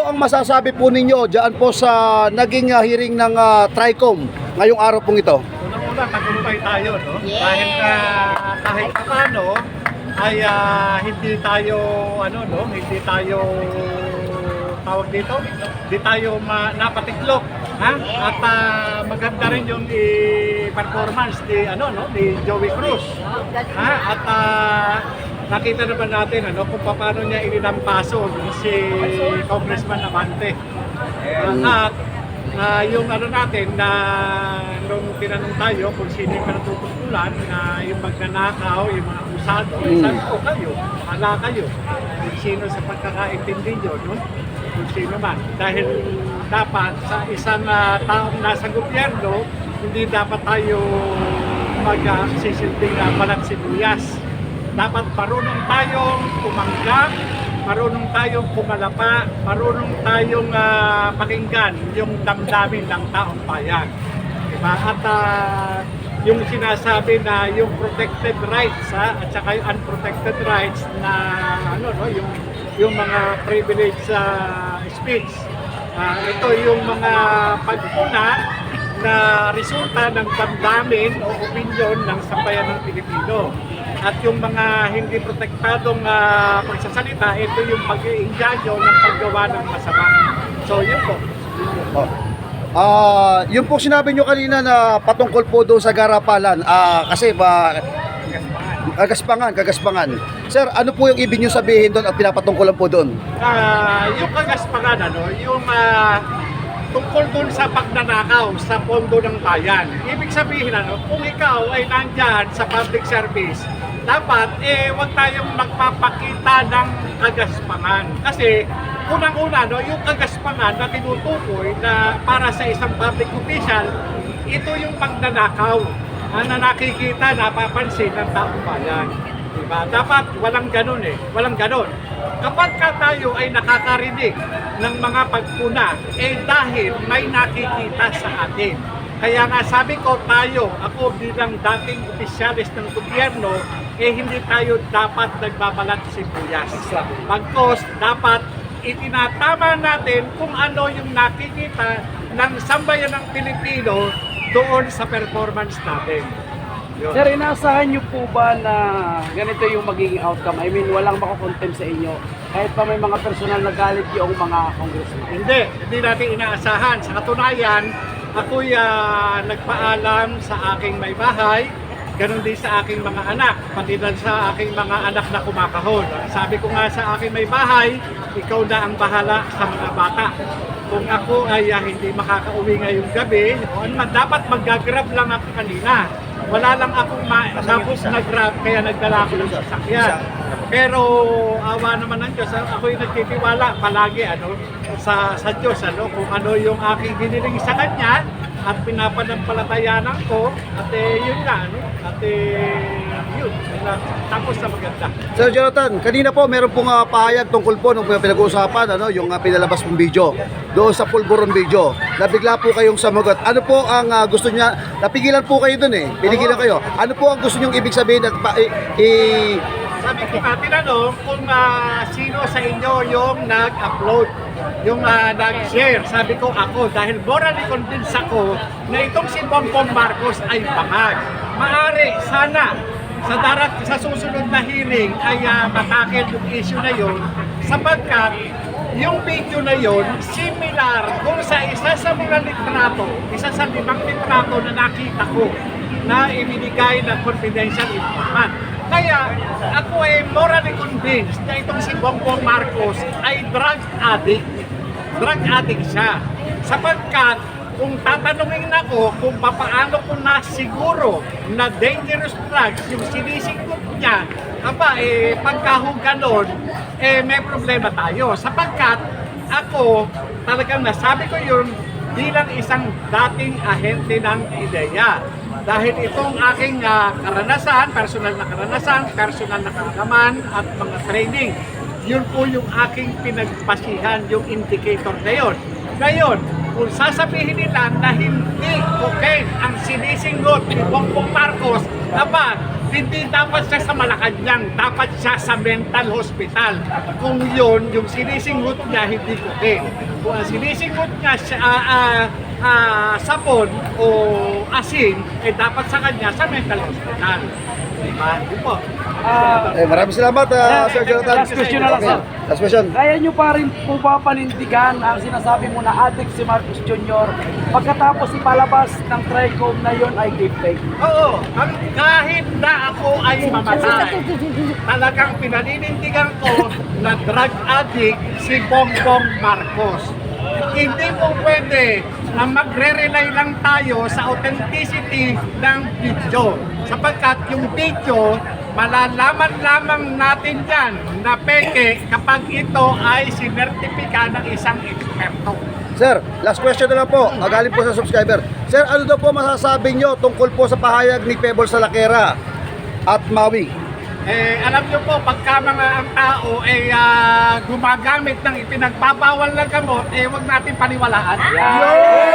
po ang masasabi po ninyo diyan po sa naging hearing ng TRICOM ngayong araw pong ito? Unang-una, tagumpay tayo, no? Yes. Dahil kahit paano ay hindi tayo hindi tayo tawag dito, hindi tayo napatiklop, ha? At maganda rin yung performance ni Joey Cruz. Ha? At nakita naman natin kung paano niya ilinampaso si Congressman Abante. At yung natin na nung tinanong tayo kung sino yung natututulan na yung magnanakaw, yung mga usado, sabi ko kayo, hala kayo, kung sino sa pagkakaintindi nyo, no? Kung sino man. Dahil dapat sa isang taong nasa gobyerno, hindi dapat tayo magsisilbing balat sibuyas. Dapat marunong tayong tumanggap, marunong tayong pumalapa, marunong tayong pakinggan yung damdamin ng taong bayan. Diba? At yung sinasabi na yung protected rights at saka yung unprotected rights na yung mga privilege speech. Ito yung mga pagpuna na resulta ng damdamin o opinyon ng sambayan ng Pilipino. At yung mga hindi protektadong pagsasalita, ito yung pag-iinganyo ng paggawa ng masama. So yun po. Yung po sinabi nyo kanina na patungkol po doon sa garapalan, kasi kagaspangan. Sir, ano po yung ibig nyo sabihin doon at pinapatungkulan po doon? Yung kagaspangan, yung tungkol doon sa pagnanakaw sa pondo ng bayan. Ibig sabihin, kung ikaw ay nandyan sa public service, dapat wag tayong magpapakita ng kagaspangan. Kasi unang-una, yung kagaspangan na tinutukoy na para sa isang public official, ito yung pagnanakaw na nakikita, napapansin ng taong bayan. Diba? Dapat walang ganun walang ganun. Kapag tayo ay nakakarinig ng mga pagpuna, dahil may nakikita sa atin. Kaya nga sabi ko ako bilang dating opisyalis ng gobyerno, hindi tayo dapat nagbabalat sibuyas. Bagkos, dapat itinatama natin kung ano yung nakikita ng sambayan ng Pilipino doon sa performance natin. Yun. Sir, inaasahan niyo po ba na ganito yung magiging outcome? I mean, walang makakontempt sa inyo kahit pa may mga personal na galit yung mga congressman? Hindi natin inaasahan. Sa katunayan, ako'y nagpaalam sa aking may bahay, ganun din sa aking mga anak, pati din sa aking mga anak na kumakahon. Sabi ko nga sa aking may bahay, ikaw na ang bahala sa mga bata. Kung ako ay hindi makakauwi ngayong gabi, dapat mag-grab lang ako kanina. Wala lang akong nag-grab, kaya nagdala ako ng sasakyan. Pero awa naman ng Diyos, ako'y nagtitiwala palagi sa Diyos, kung ano yung aking hiniling sa Kanya at pinapanampalatayanan ko at yun nga, at yun, tapos na maganda. Sir Jonathan, kanina po meron pong pahayag tungkol po nung pinag-uusapan, yung pinalabas pong video doon sa pulburon video. Nabigla po kayong samagot. Ano po ang gusto niya? Napigilan po kayo doon Pinigilan kayo. Ano po ang gusto niyong ibig sabihin at sabi ko nga, tinanong kung sino sa inyo yung nag-upload, yung nag-share. Sabi ko ako, dahil morally convinced ako na itong si Bongbong Marcos ay bangag. Maaari, sana, sa susunod na hearing ay matakil yung issue na yun, sapagkat yung video na yun, similar kung sa isa sa mga litrato, isa sa 5 litrato na nakita ko na ibinigay ng confidential informant. Kaya ako ay morally convinced na itong si Bongbong Marcos ay drug addict. Drug addict siya. Sapagkat kung tatanungin ako kung paano ko na siguro na dangerous drugs yung sinisingkot niya, pagkahong ganon, may problema tayo. Sapagkat ako, talagang nasabi ko yun bilang isang dating ahente ng IDEA. Dahil itong aking karanasan, personal na kaalaman at mga training, yun po yung aking pinagpasihan, yung indicator na yun. Ngayon, kung sasabihin nila na hindi cocaine ang sinisinggot ni Bongbong Marcos, Hindi dapat siya sa Malacanang, dapat siya sa mental hospital. Kung yun, yung sinisingot niya, hindi koke. Kung ang sinisingot niya sapon o asin, dapat sa kanya sa mental hospital. Diba? Yun po. Maraming salamat, Sir Jonathan. Last question na lang, sir. Last question. Kaya nyo pa rin po ba panindigan ang sinasabi mo na addict si Marcos Jr. pagkatapos ipalabas ng Tricom na yon ay deepfake? Oo, kahit na ako ay mamatay, talagang pinaninindigan ko na drug addict si Bongbong Marcos. Hindi po pwede na magre-rely lang tayo sa authenticity ng video. Sapagkat yung video, malalaman lamang natin yan na peke kapag ito ay sinertipika ng isang eksperto. Sir, last question na lang po. Galing po sa subscriber. Sir, ano daw po masasabi nyo tungkol po sa pahayag ni Pebble Salakera at Maui? Alam nyo po, pagka mga ang tao ay gumagamit ng ipinagbabawal na gamot, huwag natin paniwalaan. Yeah.